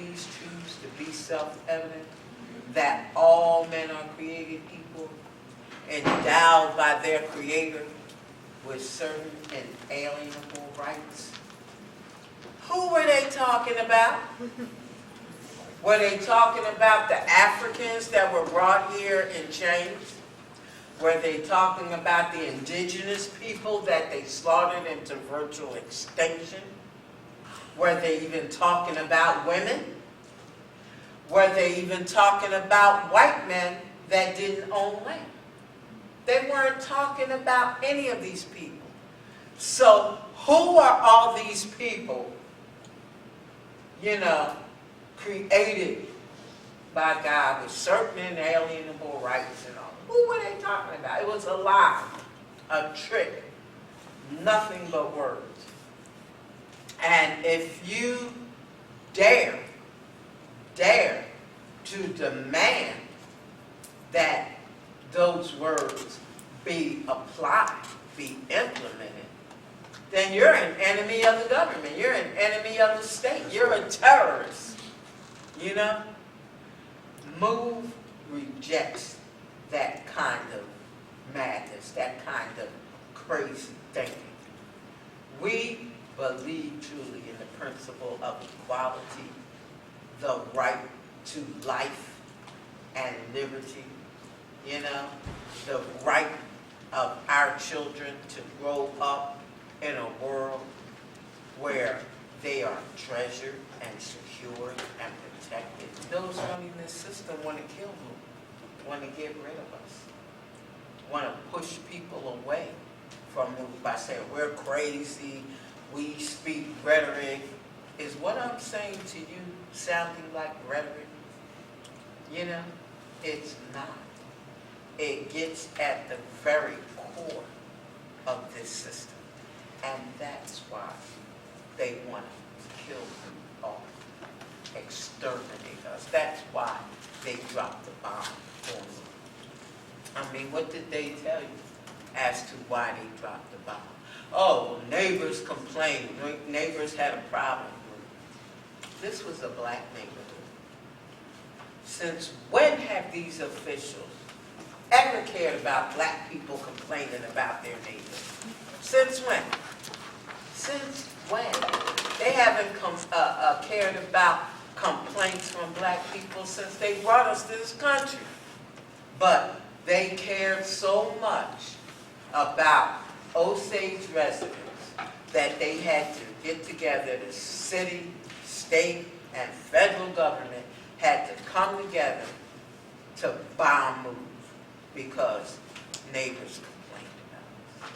these truths to be self-evident, that all men are created equal, endowed by their Creator with certain inalienable rights. Who were they talking about? Were they talking about the Africans that were brought here in chains? Were they talking about the indigenous people that they slaughtered into virtual extinction? Were they even talking about women? Were they even talking about white men that didn't own land? They weren't talking about any of these people. So who are all these people, created by God with certain inalienable rights and all? Who were they talking about? It was a lie, a trick, nothing but words. And if you dare to demand that those words be applied, be implemented, then you're an enemy of the government. You're an enemy of the state. You're a terrorist. MOVE rejects that kind of madness, that kind of crazy thinking. We believe truly in the principle of equality, the right to life and liberty, the right of our children to grow up in a world where they are treasured and secured and protected. Those running this system want to kill them, want to get rid of us, want to push people away from MOVE by saying we're crazy, we speak rhetoric. Is what I'm saying to you sounding like rhetoric? It's not. It gets at the very core of this system. And that's why they want to kill them all, exterminate us. That's why they dropped the bomb on them. I mean, what did they tell you as to why they dropped the bomb? Oh, neighbors complained. Neighbors had a problem. This was a black neighborhood. Since when have these officials ever cared about black people complaining about their neighbors? Since when? Since when? They haven't cared about complaints from black people since they brought us to this country. But they cared so much about Osage residents that they had to get together. The city, state, and federal government had to come together to bomb MOVE because neighbors complained about it.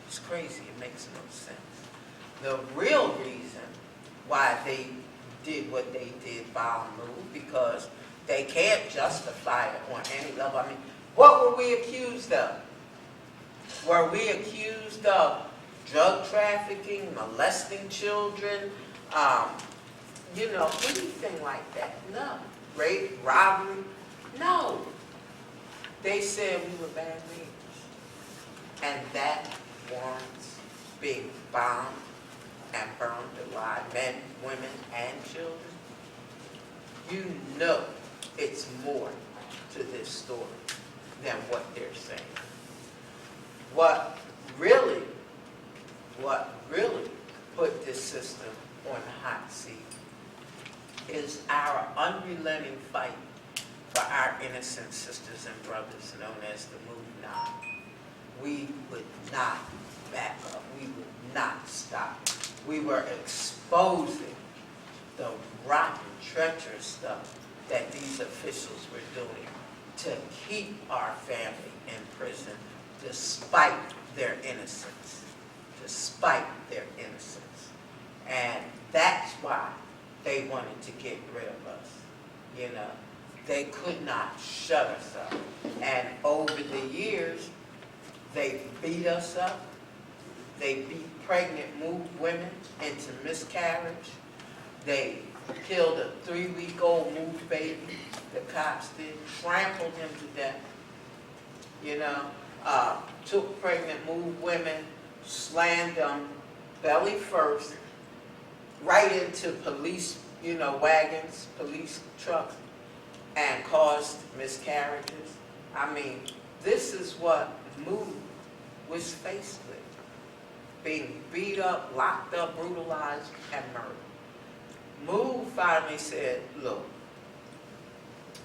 It's crazy. It makes no sense. The real reason why they did what they did, bomb MOVE, because they can't justify it on any level. I mean, what were we accused of? Were we accused of drug trafficking, molesting children, anything like that? No. Rape, robbery? No. They said we were bad neighbors. And that warrants being bombed and burned alive, men, women, and children. You know it's more to this story than what they're saying. What really put this system on the hot seat is our unrelenting fight for our innocent sisters and brothers known as the MOVE 9. We would not back up. We would not stop. We were exposing the rotten, treacherous stuff that these officials were doing to keep our family in prison despite their innocence. Despite their innocence. And that's why they wanted to get rid of us. They could not shut us up. And over the years, they beat us up. They beat pregnant MOVE women into miscarriage. They killed a 3-week-old MOVE baby. The cops did. Trampled him to death. Took pregnant MOVE women, slammed them belly first right into police wagons, police trucks, and caused miscarriages. I mean, this is what Move was faced with. Being beat up, locked up, brutalized, and murdered. Move finally said, look,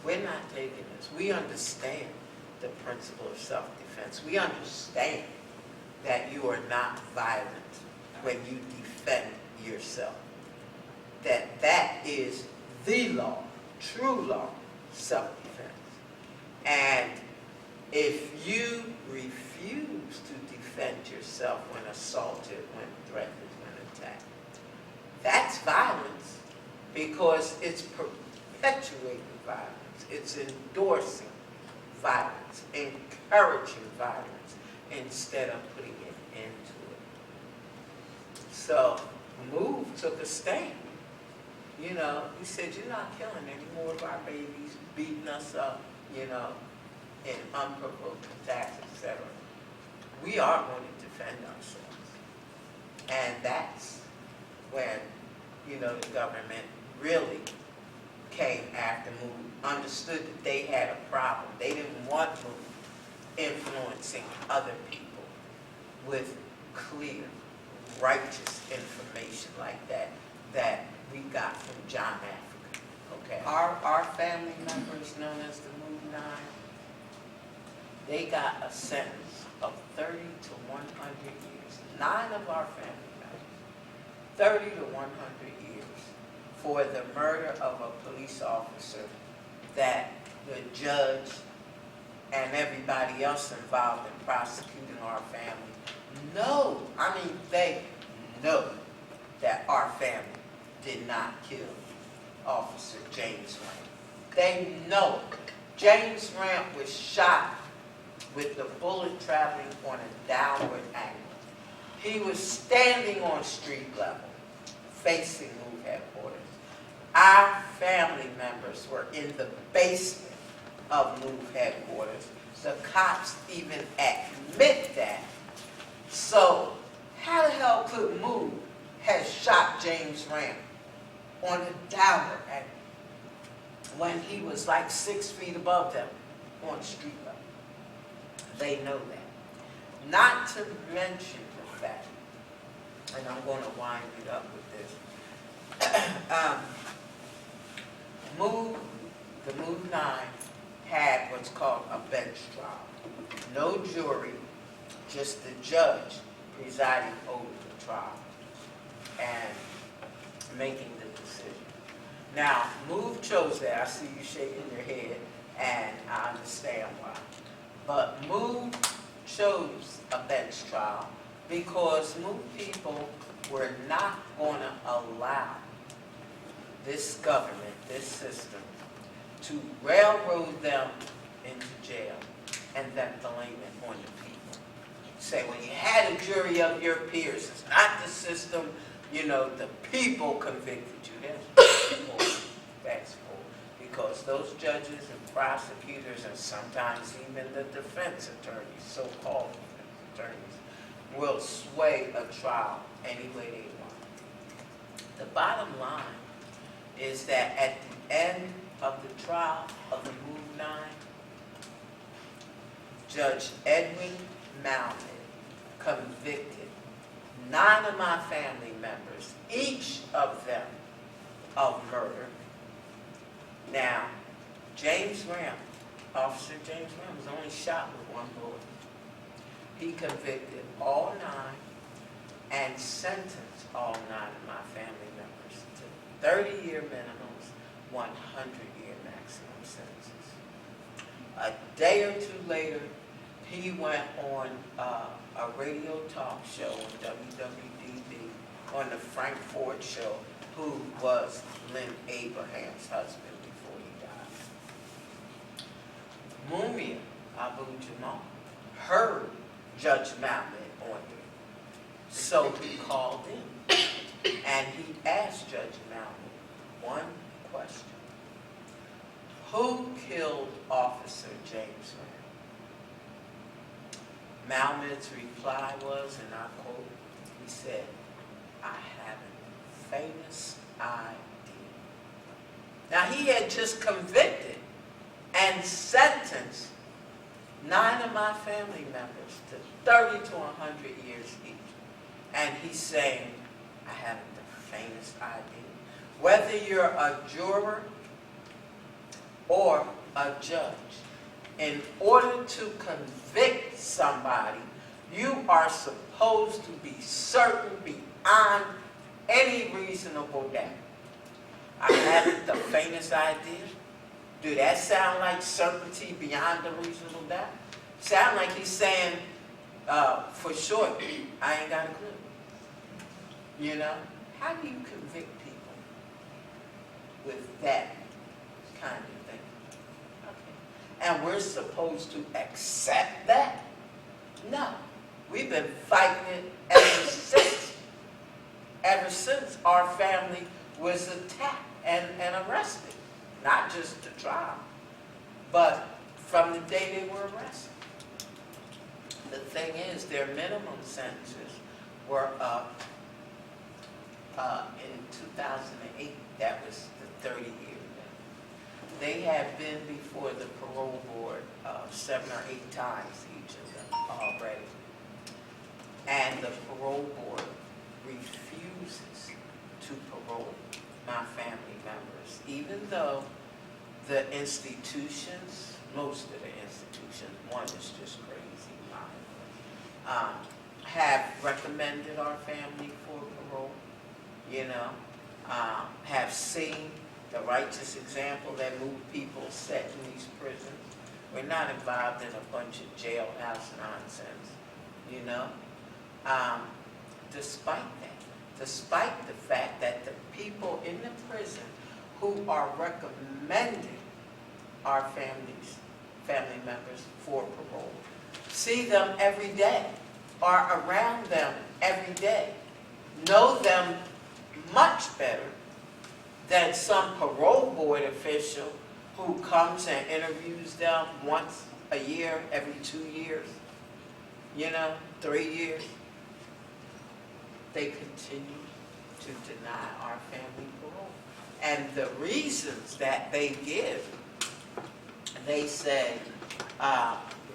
we're not taking this. We understand the principle of self-defense. We understand that you are not violent when you defend yourself. That is the law, true law, self-defense. And if you refuse to defend yourself when assaulted, when threatened, when attacked, that's violence, because it's perpetuating violence. It's endorsing violence, encouraging violence, instead of putting an end to it. So Move took a stand. He said, you're not killing any more of our babies, beating us up, in unprovoked attacks, etc. We are going to defend ourselves. And that's when, the government really came after Move, understood that they had a problem. They didn't want Move influencing other people with clear, righteous information like that we got from John Africa. Okay. Our family members, known as the Move 9, they got a sentence of 30 to 100 years. 9 of our family members, 30 to 100 years for the murder of a police officer that the judge and everybody else involved in prosecuting our family they know that our family did not kill Officer James Ramp. They know James Ramp was shot with the bullet traveling on a downward angle. He was standing on street level, facing Move headquarters. Our family members were in the basement of Move headquarters. The cops even admit that. So how the hell could Move have shot James Ramp on a downward angle when he was like 6 feet above them on street level? They know that. Not to mention the fact, and I'm going to wind it up with this, the Move 9 had what's called a bench trial. No jury, just the judge presiding over the trial and making the decision. Now, Move chose that. I see you shaking your head, and I understand why. But Move chose a bench trial because Move people were not going to allow this government, this system, to railroad them into jail and then blame it on the people. Say, well, you had a jury of your peers. It's not the system. The people convicted you. That's full. Because those judges and prosecutors, and sometimes even the defense attorneys, so-called defense attorneys, will sway a trial any way they want. The bottom line is that at the end of the trial of the Move 9, Judge Edwin Malman convicted 9 of my family members, each of them, of murder. Now, James Ramp, Officer James Ramp, was only shot with 1 bullet. He convicted all 9 and sentenced all 9 of my family members to 30-year minimums, 100-year maximum sentences. A day or two later, he went on a radio talk show on WWDB on the Frank Ford Show, who was Lynn Abraham's husband before he died. Mumia Abu-Jamal heard Judge Malman on there, so he called in and he asked Judge Malman one question: who killed Officer James Ramp? Malman's reply was, and I quote, he said, "I haven't the faintest idea." Now, he had just convicted and sentenced 9 of my family members to 30 to 100 years each. And he's saying, I haven't the faintest idea. Whether you're a juror or a judge, in order to convict somebody, you are supposed to be certain beyond any reasonable doubt. I haven't the faintest idea. Do that sound like certainty beyond a reasonable doubt? Sound like he's saying, for sure, I ain't got a clue. You know? How do you convict people with that kind of thing? Okay. And we're supposed to accept that? No. We've been fighting it ever since our family was attacked and arrested. Not just the trial, but from the day they were arrested. The thing is, their minimum sentences were up in 2008. That was the 30 years. They have been before the parole board 7 or 8 times, each of them already. And the parole board refuses to parole my family members, even though the institutions, most of the institutions, one is just crazy, have recommended our family for parole, you know, have seen the righteous example that moved people set in these prisons. We're not involved in a bunch of jailhouse nonsense, you know. Despite the fact that the people in the prison who are recommending our family members for parole, see them every day, are around them every day, know them much better than some parole board official who comes and interviews them once a year, every 2 years, 3 years. They continue to deny our family parole. And the reasons that they give, they say,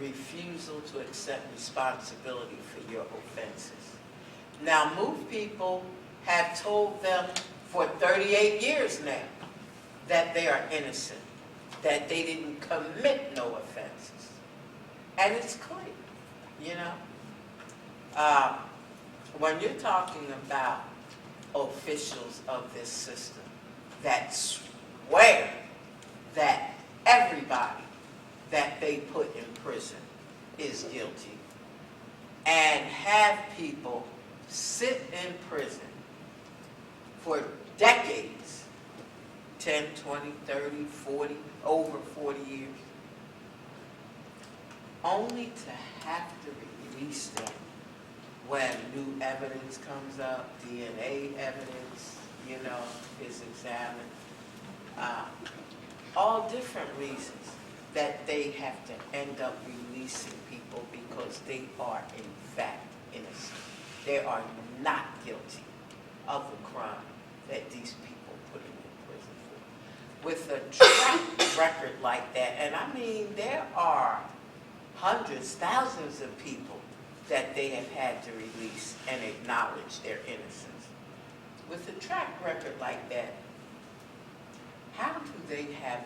refusal to accept responsibility for your offenses. Now, MOVE people have told them for 38 years now that they are innocent, that they didn't commit no offenses. And it's clear, you know. When you're talking about officials of this system that swear that everybody that they put in prison is guilty, and have people sit in prison for decades, 10, 20, 30, 40, over 40 years, only to have to release them when new evidence comes up, DNA evidence, is examined. All different reasons that they have to end up releasing people because they are in fact innocent. They are not guilty of the crime that these people put them in prison for. With a track record like that, and I mean there are hundreds, thousands of people that they have had to release and acknowledge their innocence. With a track record like that, how do they have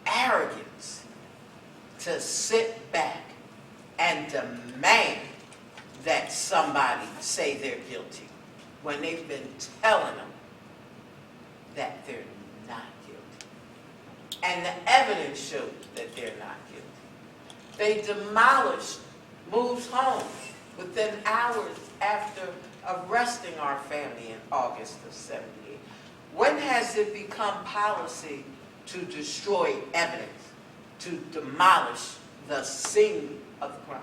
arrogance to sit back and demand that somebody say they're guilty when they've been telling them that they're not guilty? And the evidence shows that they're not guilty. They demolished MOVE's homes within hours after arresting our family in August of '78. When has it become policy to destroy evidence, to demolish the scene of the crime?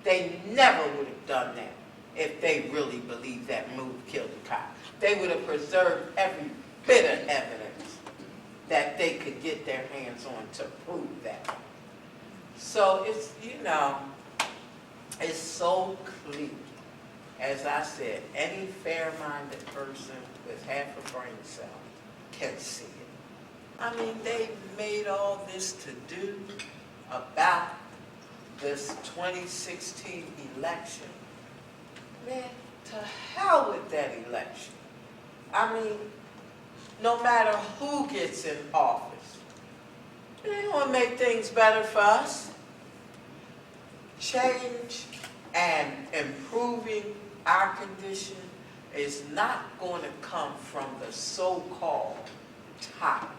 They never would have done that if they really believed that MOVE killed the cop. They would have preserved every bit of evidence that they could get their hands on to prove that. So it's, it's so clear. As I said, any fair-minded person with half a brain cell can see it. I mean, they made all this to do about this 2016 election. Man, to hell with that election. I mean, no matter who gets in office, it ain't gonna make things better for us. Change and improving our condition is not going to come from the so-called top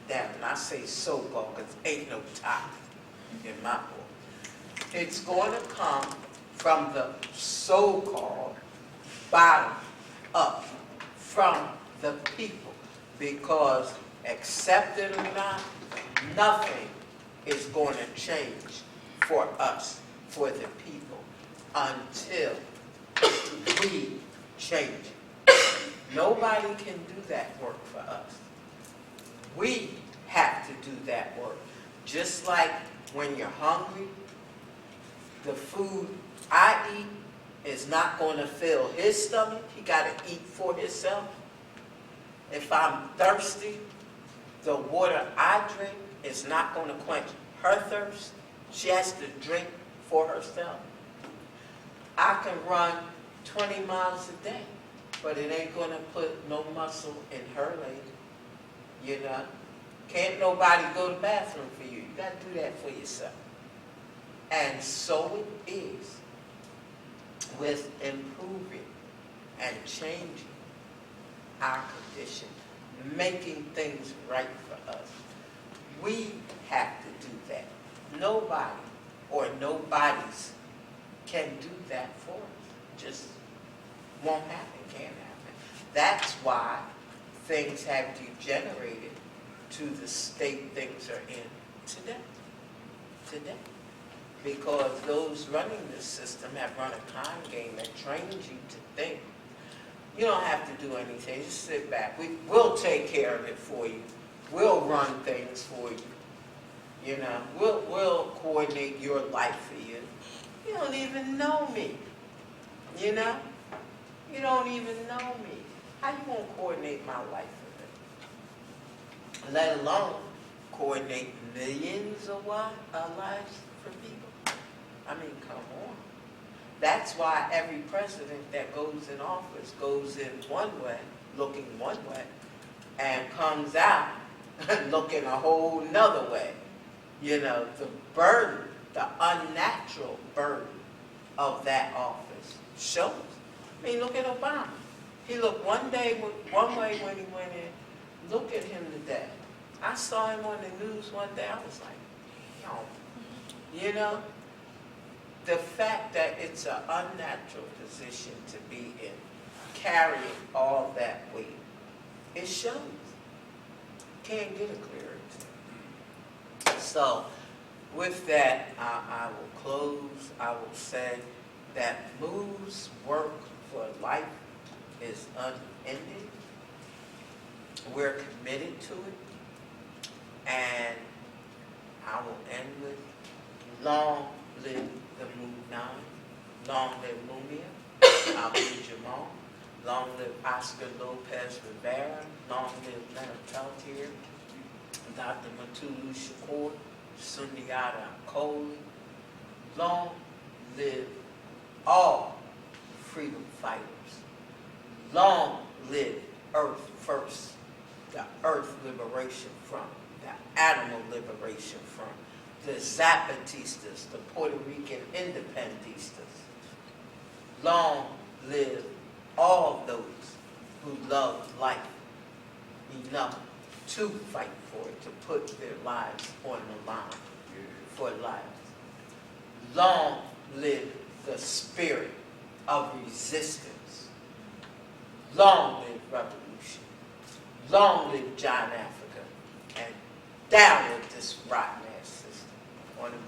down. And I say so-called because ain't no top in my book. It's going to come from the so-called bottom up, from the people. Because, accept it or not, nothing is going to change for us, for the people, until we change it. Nobody can do that work for us. We have to do that work. Just like when you're hungry, the food I eat is not going to fill his stomach. He got to eat for himself. If I'm thirsty, the water I drink is not going to quench her thirst. She has to drink for herself. I can run 20 miles a day, but it ain't going to put no muscle in her leg. You know? Can't nobody go to the bathroom for you. You got to do that for yourself. And so it is with improving and changing our condition, making things right for us. We have to do that. Nobody or nobodies can do that for us. Just won't happen, can't happen. That's why things have degenerated to the state things are in today. Because those running this system have run a con game that trains you to think. You don't have to do anything, just sit back. We'll take care of it for you. We'll run things for you. You know, we'll coordinate your life for you. You don't even know me. You know? You don't even know me. How you gonna coordinate my life for me? Let alone coordinate millions of lives for people. I mean, come on. That's why every president that goes in office goes in one way, looking one way, and comes out looking a whole nother way. You know, the burden, the unnatural burden of that office shows. I mean, look at Obama. He looked one way when he went in. Look at him today. I saw him on the news one day. I was like, yo, you know, the fact that it's an unnatural position to be in, carrying all that weight, it shows. Can't get a clearer. So, with that, I will close. I will say that Moo's work for life is unending. We're committed to it. And I will end with long live the Move 9, long live Mumia, Abu Jamal, long live Oscar Lopez Rivera, long live Leonard Peltier, Dr. Matulu Shakur, Sundiata Kohli, long live all freedom fighters, long live Earth First, the Earth Liberation Front, the Animal Liberation Front, the Zapatistas, the Puerto Rican Independentistas. Long live all those who love life enough to fight for it, to put their lives on the line for life. Long live the spirit of resistance. Long live revolution. Long live John Africa. And down with this rotten ass system on the move.